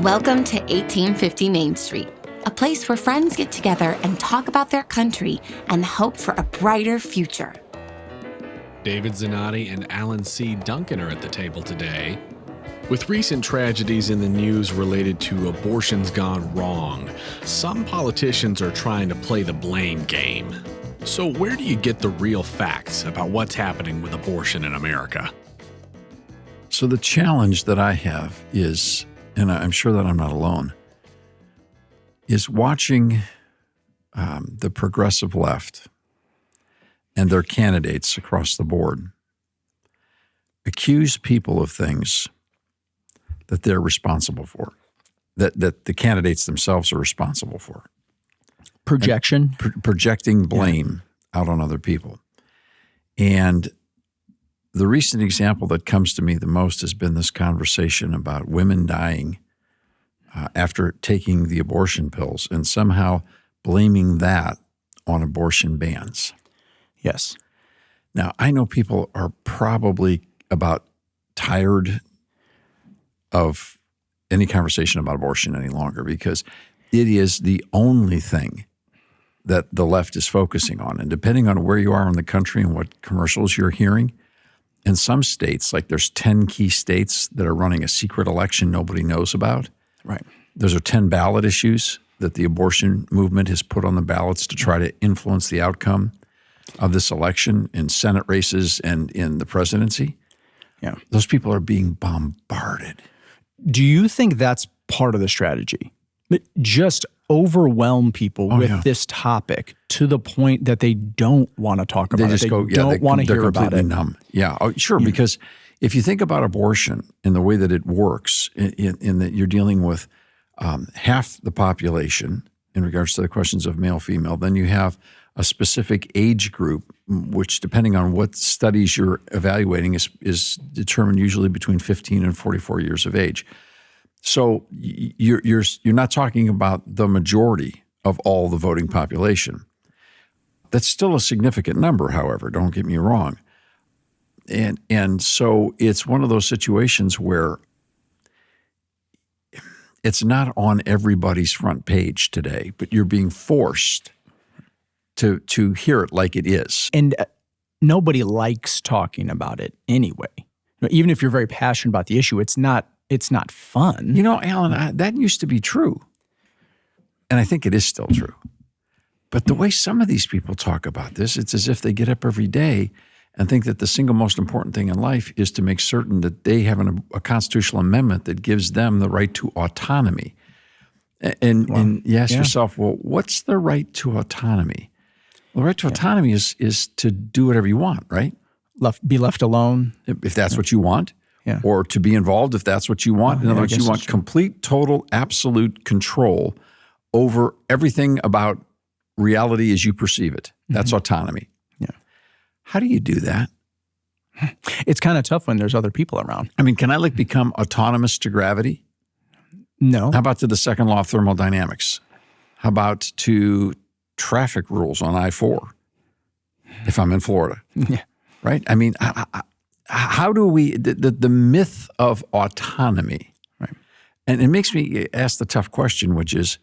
Welcome to 1850 Main Street, a place where friends get together and talk about their country and hope for a brighter future. David Zanotti and Alan C. Duncan are at the table today. With recent tragedies in the news related to abortions gone wrong, some politicians are trying to play the blame game. So where do you get the real facts about what's happening with abortion in America? So the challenge that I have is, and I'm sure that I'm not alone, is watching the progressive left and their candidates across the board accuse people of things that they're responsible for, that the candidates themselves are responsible for. Projection? Projecting blame out on other people. And the recent example that comes to me the most has been this conversation about women dying after taking the abortion pills and somehow blaming that on abortion bans. Yes. Now, I know people are probably about tired of any conversation about abortion any longer because it is the only thing that the left is focusing on. And depending on where you are in the country and what commercials you're hearing, in some states, like there's 10 key states that are running a secret election nobody knows about. Right. Those are 10 ballot issues that the abortion movement has put on the ballots to try to influence the outcome of this election in Senate races and in the presidency. Yeah. Those people are being bombarded. Do you think that's part of the strategy? Just overwhelm people with this topic to the point that they don't want to talk about it. They don't want to hear about it. Numb. Yeah, sure. Yeah. Because if you think about abortion in the way that it works, in that you're dealing with half the population in regards to the questions of male, female, then you have a specific age group, which depending on what studies you're evaluating is determined usually between 15 and 44 years of age. So you're not talking about the majority of all the voting population. That's still a significant number, however, don't get me wrong. And so it's one of those situations where it's not on everybody's front page today, but you're being forced to hear it like it is. And nobody likes talking about it anyway. Even if you're very passionate about the issue, it's not fun. You know, Alan, that used to be true. And I think it is still true. But the way some of these people talk about this, it's as if they get up every day and think that the single most important thing in life is to make certain that they have a constitutional amendment that gives them the right to autonomy. And you ask yourself, well, what's the right to autonomy? Well, the right to autonomy is to do whatever you want, right? Be left alone. If that's what you want. Yeah. Or to be involved if that's what you want. In other words, you want complete, total, absolute control over everything about reality as you perceive it. That's autonomy. Yeah. How do you do that? It's kind of tough when there's other people around. I mean, can I become autonomous to gravity? No. How about to the second law of thermodynamics? How about to traffic rules on I-4 if I'm in Florida? Yeah. Right? I mean, how do we, the myth of autonomy, right? And it makes me ask the tough question, which is,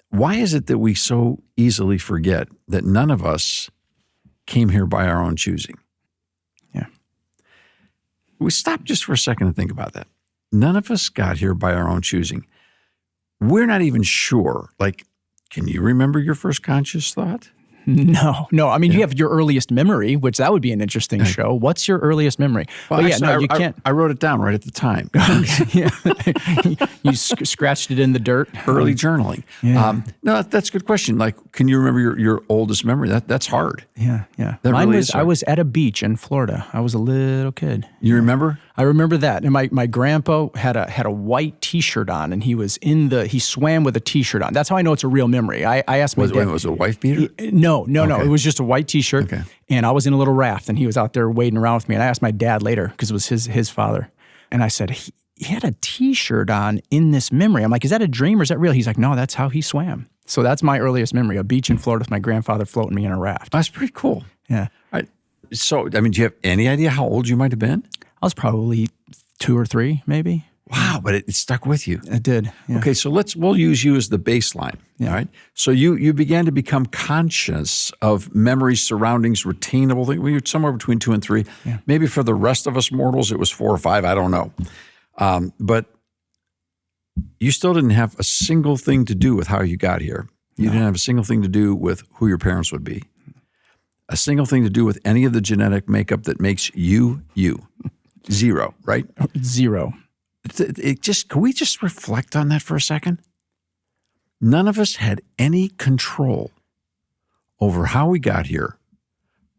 why is it that we so easily forget that none of us came here by our own choosing? Yeah. We stop just for a second and think about that. None of us got here by our own choosing. We're not even sure. Can you remember your first conscious thought? No. I mean, you have your earliest memory, which that would be an interesting show. What's your earliest memory? Well, actually, you can't. I wrote it down right at the time. You scratched it in the dirt. Early journaling. Yeah. No, that's a good question. Can you remember your oldest memory? That's hard. Yeah. Mine was, I was at a beach in Florida. I was a little kid. You remember? I remember that. And my grandpa had a white T-shirt on, and he swam with a T-shirt on. That's how I know it's a real memory. I asked my dad. Was it a wife beater? No. It was just a white T-shirt. Okay. And I was in a little raft, and he was out there wading around with me. And I asked my dad later, because it was his father. And I said, he had a T-shirt on in this memory. I'm like, is that a dream or is that real? He's like, no, that's how he swam. So that's my earliest memory, a beach in Florida with my grandfather floating me in a raft. That's pretty cool. Yeah. All right. So, I mean, do you have any idea how old you might have been? I was probably 2 or 3, maybe. Wow, but it stuck with you. It did. Yeah. Okay, so we'll use you as the baseline. Yeah. All right. So you began to become conscious of memories, surroundings, retainable things. We were somewhere between 2 and 3. Yeah. Maybe for the rest of us mortals, it was 4 or 5. I don't know. But you still didn't have a single thing to do with how you got here. You didn't have a single thing to do with who your parents would be. A single thing to do with any of the genetic makeup that makes you, you. Zero, right? Zero. Can we just reflect on that for a second? None of us had any control over how we got here,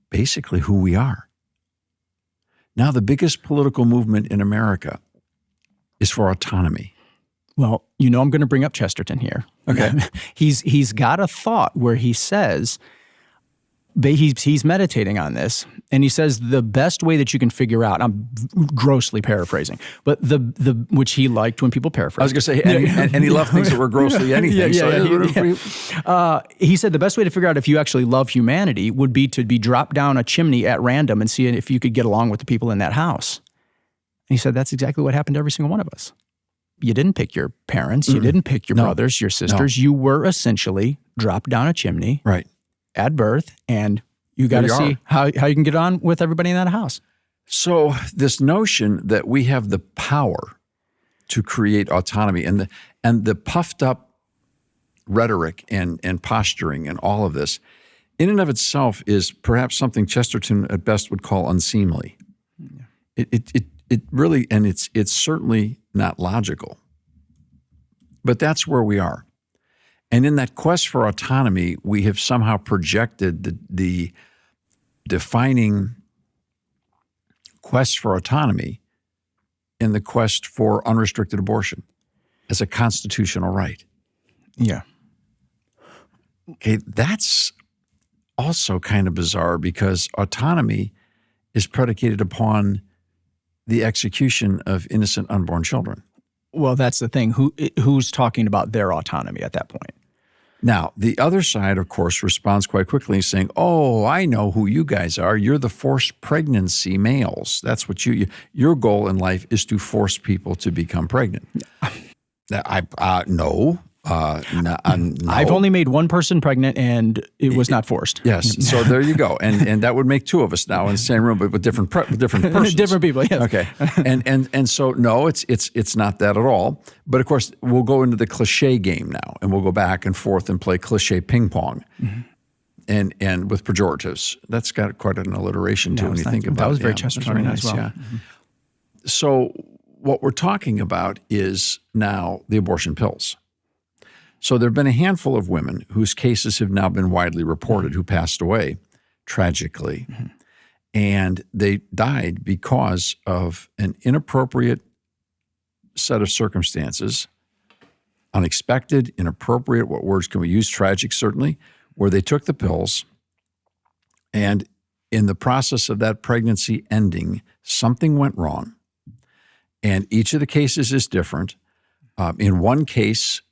basically who we are. Now, the biggest political movement in America is for autonomy. Well, I'm going to bring up Chesterton here. Okay. He's got a thought where he says, he's meditating on this, and he says the best way that you can figure out, I'm grossly paraphrasing, but the which he liked when people paraphrase. I was going to say, and he loved things that were grossly anything. He said the best way to figure out if you actually love humanity would be to be dropped down a chimney at random and see if you could get along with the people in that house. And he said that's exactly what happened to every single one of us. You didn't pick your parents. You didn't pick your brothers, your sisters. You were essentially dropped down a chimney. Right. At birth, and you got to see how you can get on with everybody in that house. So this notion that we have the power to create autonomy and the puffed up rhetoric and posturing and all of this, in and of itself is perhaps something Chesterton at best would call unseemly. Yeah. It really, and it's certainly not logical. But that's where we are. And in that quest for autonomy, we have somehow projected the defining quest for autonomy in the quest for unrestricted abortion as a constitutional right. Yeah. Okay, that's also kind of bizarre because autonomy is predicated upon the execution of innocent unborn children. Well, that's the thing. Who's talking about their autonomy at that point? Now, the other side, of course, responds quite quickly saying, oh, I know who you guys are. You're the forced pregnancy males. That's what your goal in life is to force people to become pregnant. No. I've only made one person pregnant, and it was not forced. Yes. So there you go. And that would make 2 of us now in the same room, but with different persons. Different people, yes. Okay. And so no, it's not that at all. But of course, we'll go into the cliche game now, and we'll go back and forth and play cliche ping pong. Mm-hmm. And with pejoratives. That's got quite an alliteration to when you think about it. That was very Chestertonian as well. Yeah. Mm-hmm. So what we're talking about is now the abortion pills. So there have been a handful of women whose cases have now been widely reported who passed away tragically. Mm-hmm. And they died because of an inappropriate set of circumstances, unexpected, inappropriate, what words can we use? Tragic, certainly, where they took the pills and in the process of that pregnancy ending, something went wrong. And each of the cases is different. In one case,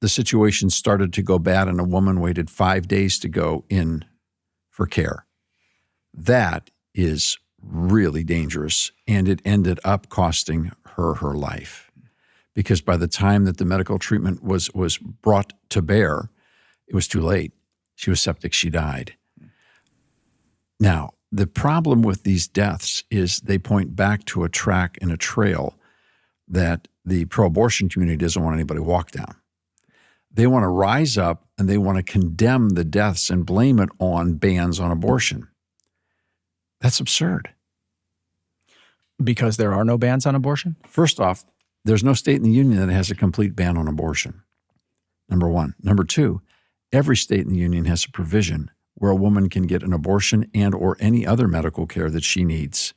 the situation started to go bad and a woman waited 5 days to go in for care. That is really dangerous, and it ended up costing her her life. Because by the time that the medical treatment was brought to bear, it was too late. She was septic, she died. Now, the problem with these deaths is they point back to a track and a trail that the pro-abortion community doesn't want anybody to walk down. They want to rise up and they want to condemn the deaths and blame it on bans on abortion. That's absurd. Because there are no bans on abortion? First off, there's no state in the union that has a complete ban on abortion, number one. Number two, every state in the union has a provision where a woman can get an abortion and or any other medical care that she needs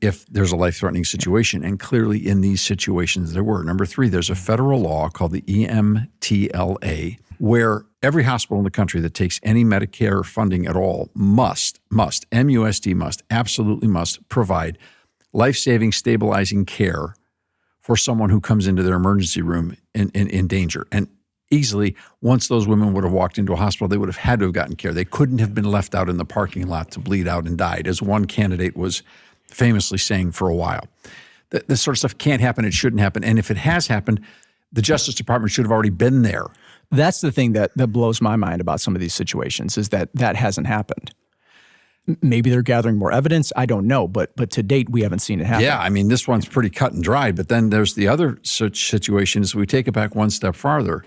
if there's a life-threatening situation, and clearly in these situations there were. Number three, there's a federal law called the EMTLA, where every hospital in the country that takes any Medicare funding at all must, MUSD must, absolutely must provide life-saving, stabilizing care for someone who comes into their emergency room in danger. And easily, once those women would have walked into a hospital, they would have had to have gotten care. They couldn't have been left out in the parking lot to bleed out and died, as one candidate was famously saying for a while. this sort of stuff can't happen, it shouldn't happen. And if it has happened, the Justice Department should have already been there. That's the thing that blows my mind about some of these situations is that hasn't happened. Maybe they're gathering more evidence. I don't know. But to date, we haven't seen it happen. Yeah, I mean, this one's pretty cut and dried. But then there's the other such situation is we take it back one step farther.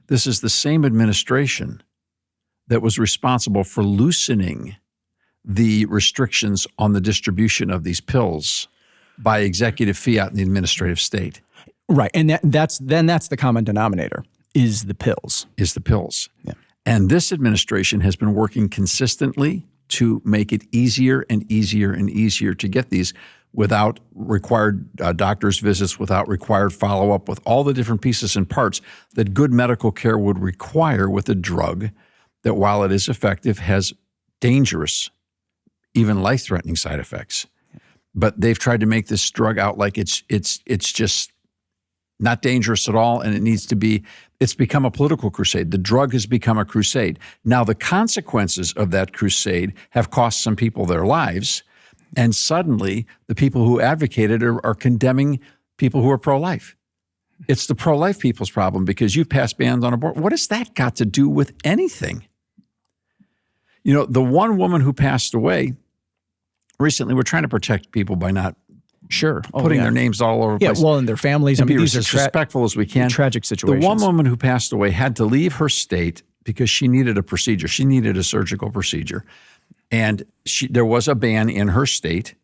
This is the same administration that was responsible for loosening the restrictions on the distribution of these pills by executive fiat in the administrative state. Right. And that's the common denominator is the pills. Yeah. And this administration has been working consistently to make it easier and easier and easier to get these without required doctor's visits, without required follow-up, with all the different pieces and parts that good medical care would require with a drug that, while it is effective, has dangerous, even life-threatening side effects. But they've tried to make this drug out like it's just not dangerous at all, and it's become a political crusade. The drug has become a crusade. Now, the consequences of that crusade have cost some people their lives, and suddenly the people who advocated are condemning people who are pro-life. It's the pro-life people's problem because you've passed bans on abortion. What has that got to do with anything? You know, the one woman who passed away recently, we're trying to protect people by not putting their names all over the place. Yeah, well, and their families. And I mean, be these as are respectful as we can. Tragic situations. The one woman who passed away had to leave her state because she needed a procedure. She needed a surgical procedure. And there was a ban in her state,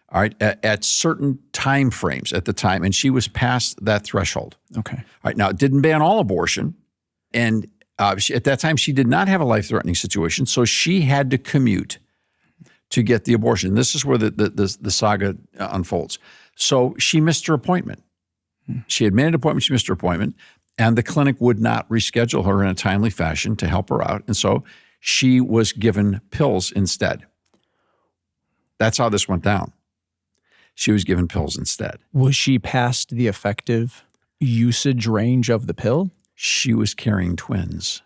all right, at certain time frames at the time, and she was past that threshold. Okay. All right, now it didn't ban all abortion, and at that time she did not have a life-threatening situation, so she had to commute to get the abortion. This is where the saga unfolds. So she missed her appointment. She had made an appointment, she missed her appointment, and the clinic would not reschedule her in a timely fashion to help her out. And so she was given pills instead. That's how this went down. She was given pills instead. Was she past the effective usage range of the pill? She was carrying twins.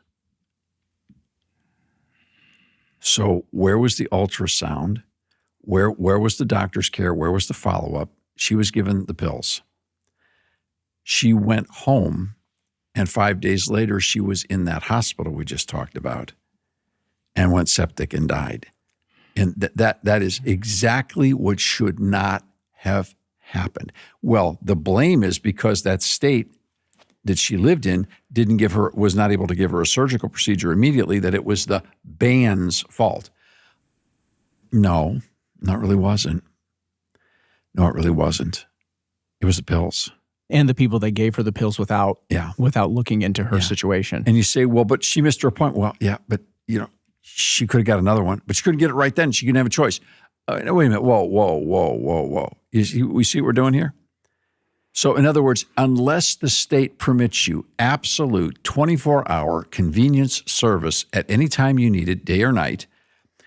So where was the ultrasound? Where was the doctor's care? Where was the follow-up? She was given the pills. She went home, and 5 days later, she was in that hospital we just talked about and went septic and died. And that is exactly what should not have happened. Well, the blame is because that state that she lived in was not able to give her a surgical procedure immediately, that it was the ban's fault. No, it really wasn't. No, it really wasn't. It was the pills. And the people that gave her the pills without looking into her situation. And you say, well, but she missed her appointment. Well, yeah, but she could have got another one, but she couldn't get it right then. She couldn't have a choice. Wait a minute. Whoa. We see what we're doing here? So in other words, unless the state permits you absolute 24-hour convenience service at any time you need it, day or night,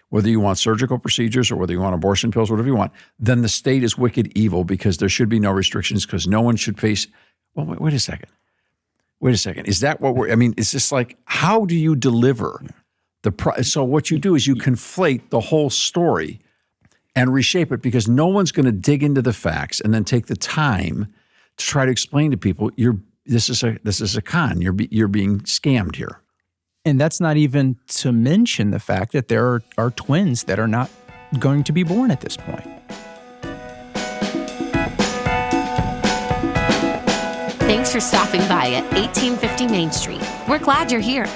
whether you want surgical procedures or whether you want abortion pills, whatever you want, then the state is wicked evil because there should be no restrictions because no one should face, well, wait a second. Is that what is this like, how do you deliver so what you do is you conflate the whole story and reshape it because no one's going to dig into the facts and then take the time to try to explain to people this is a con. You're being scammed here. And that's not even to mention the fact that there are twins that are not going to be born at this point. Thanks for stopping by at 1850 Main Street. We're glad you're here.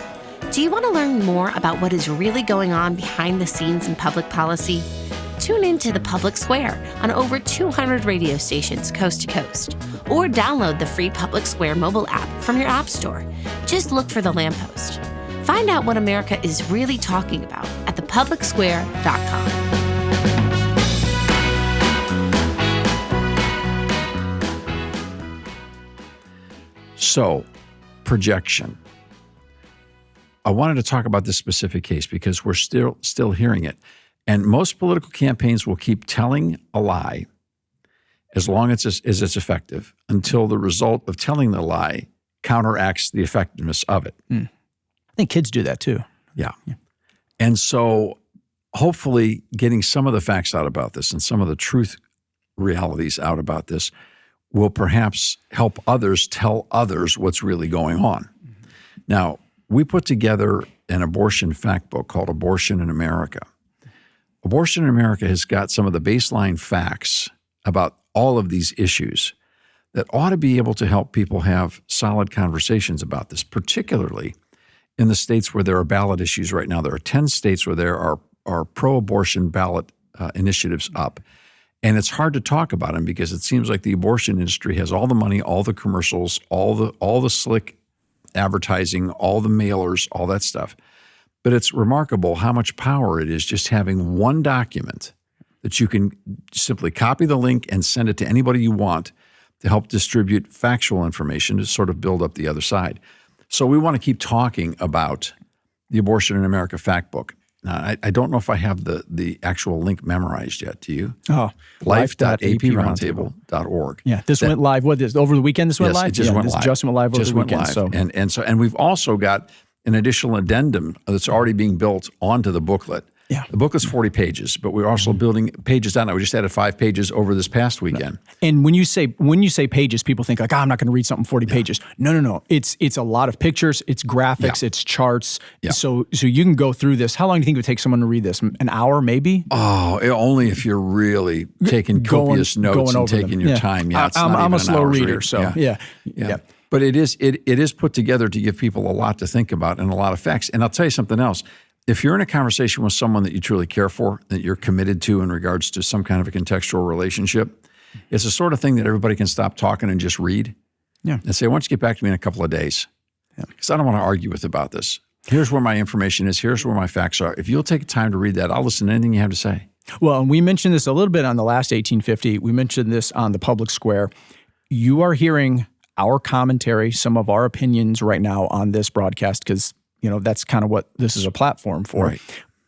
Do you want to learn more about what is really going on behind the scenes in public policy? Tune in to The Public Square on over 200 radio stations coast to coast. Or download the free Public Square mobile app from your app store. Just look for The Lamppost. Find out what America is really talking about at thepublicsquare.com. So, projection. I wanted to talk about this specific case because we're still hearing it. And most political campaigns will keep telling a lie as long as it's effective until the result of telling the lie counteracts the effectiveness of it. I think kids do that too. Yeah. And so hopefully getting some of the facts out about this and some of the truth realities out about this will perhaps help others tell others what's really going on. Now, we put together an abortion fact book called Abortion in America. Abortion in America has got some of the baseline facts about all of these issues that ought to be able to help people have solid conversations about this, particularly in the states where there are ballot issues right now. There are 10 states where there are pro-abortion ballot initiatives up. And it's hard to talk about them because it seems like the abortion industry has all the money, all the commercials, all the slick advertising, all the mailers, all that stuff. But it's remarkable how much power it is just having one document that you can simply copy the link and send it to anybody you want to help distribute factual information to sort of build up the other side. So we want to keep talking about the Abortion in America fact book. Now, I don't know if I have the actual link memorized yet. Do you? Oh, life.aproundtable.org. Yeah, this went live. What is over the weekend? This went live. It just went live. This just went live over the weekend. So And we've also got an additional addendum that's already being built onto the booklet. Yeah. The booklet's 40 pages, but we're also building pages on it. We just added 5 pages over this past weekend. And when you say pages, people think like, I'm not going to read something 40 pages. No. It's a lot of pictures, it's graphics, it's charts. Yeah. So you can go through this. How long do you think it would take someone to read this? An hour, maybe? Oh, only if you're really taking copious notes and taking your time. Yeah, I'm a slow reader, so yeah. But it is put together to give people a lot to think about and a lot of facts. And I'll tell you something else. If you're in a conversation with someone that you truly care for, that you're committed to in regards to some kind of a contextual relationship, it's the sort of thing that everybody can stop talking and just read and say, why don't you get back to me in a couple of days? Because I don't want to argue with about this. Here's where my information is. Here's where my facts are. If you'll take time to read that, I'll listen to anything you have to say. Well, and we mentioned this a little bit on the last 1850. We mentioned this on the public square. You are hearing our commentary, some of our opinions right now on this broadcast because that's kind of what this is a platform for. Right.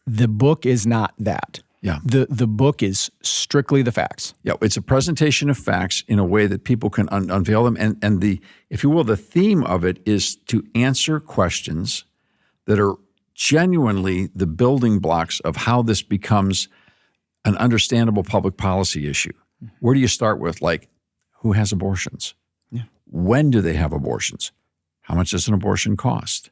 The book is not that. Yeah. The book is strictly the facts. Yeah, it's a presentation of facts in a way that people can unveil them. And the, if you will, the theme of it is to answer questions that are genuinely the building blocks of how this becomes an understandable public policy issue. Where do you start with? Like, who has abortions? Yeah. When do they have abortions? How much does an abortion cost?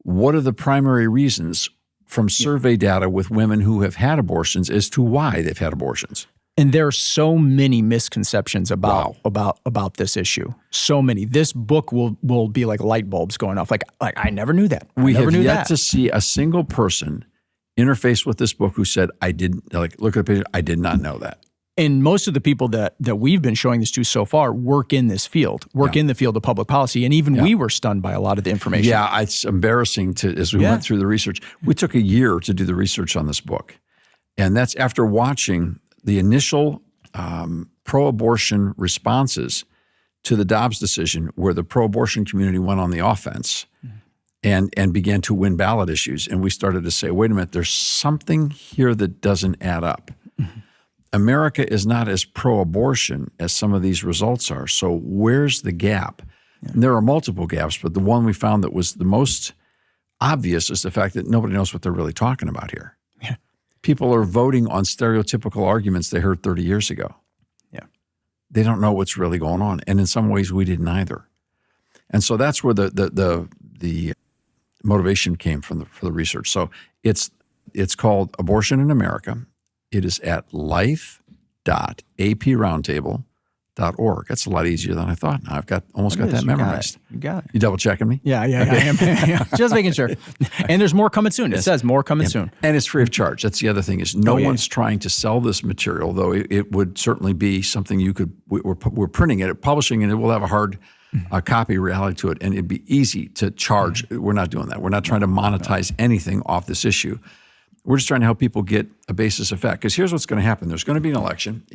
What are the primary reasons from survey data with women who have had abortions as to why they've had abortions? And there are so many misconceptions about this issue. So many. This book will be like light bulbs going off. Like I never knew that. We have yet to see a single person interface with this book who said, I didn't, like, look at the page, I did not know that. And most of the people that we've been showing this to so far work in this field, in the field of public policy. And even we were stunned by a lot of the information. Yeah, it's embarrassing as we went through the research. We took a year to do the research on this book. And that's after watching the initial pro-abortion responses to the Dobbs decision, where the pro-abortion community went on the offense and began to win ballot issues. And we started to say, wait a minute, there's something here that doesn't add up. America is not as pro-abortion as some of these results are. So where's the gap? And there are multiple gaps, but the one we found that was the most obvious is the fact that nobody knows what they're really talking about here. Yeah. People are voting on stereotypical arguments they heard 30 years ago. Yeah. They don't know what's really going on. And in some ways, we didn't either. And so that's where the motivation came from for the research. So it's called Abortion in America. It is at life.aproundtable.org. That's a lot easier than I thought. Now I've almost got that memorized. You got it. You double checking me? Yeah, okay. I am. Just making sure. And there's more coming soon. It says more coming soon. And it's free of charge. That's the other thing is no one's trying to sell this material, though it would certainly be something you could, we're printing it, publishing it, it will have a hard copy reality to it, and it'd be easy to charge. We're not doing that. We're not trying to monetize anything off this issue. We're just trying to help people get a basis of fact. Because here's what's going to happen. There's going to be an election,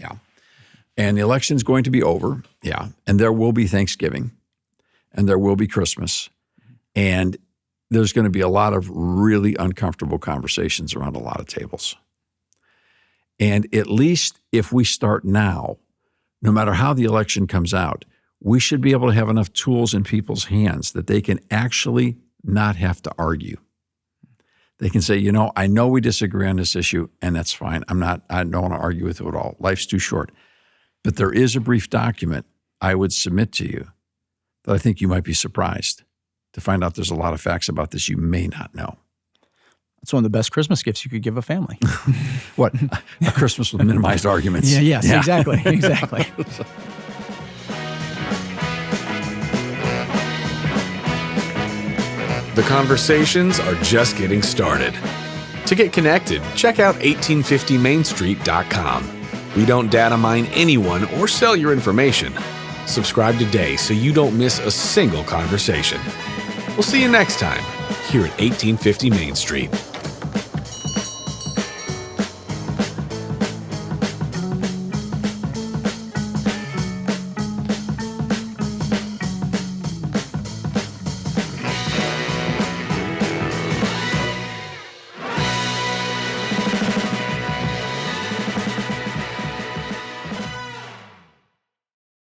and the election's going to be over, and there will be Thanksgiving, and there will be Christmas, and there's going to be a lot of really uncomfortable conversations around a lot of tables. And at least if we start now, no matter how the election comes out, we should be able to have enough tools in people's hands that they can actually not have to argue. They can say, I know we disagree on this issue, and that's fine. I don't want to argue with it at all. Life's too short. But there is a brief document I would submit to you that I think you might be surprised to find out there's a lot of facts about this you may not know. That's one of the best Christmas gifts you could give a family. What? A Christmas with minimized arguments. Yes, exactly. The conversations are just getting started. To get connected, check out 1850mainstreet.com. We don't data mine anyone or sell your information. Subscribe today so you don't miss a single conversation. We'll see you next time here at 1850 Main Street.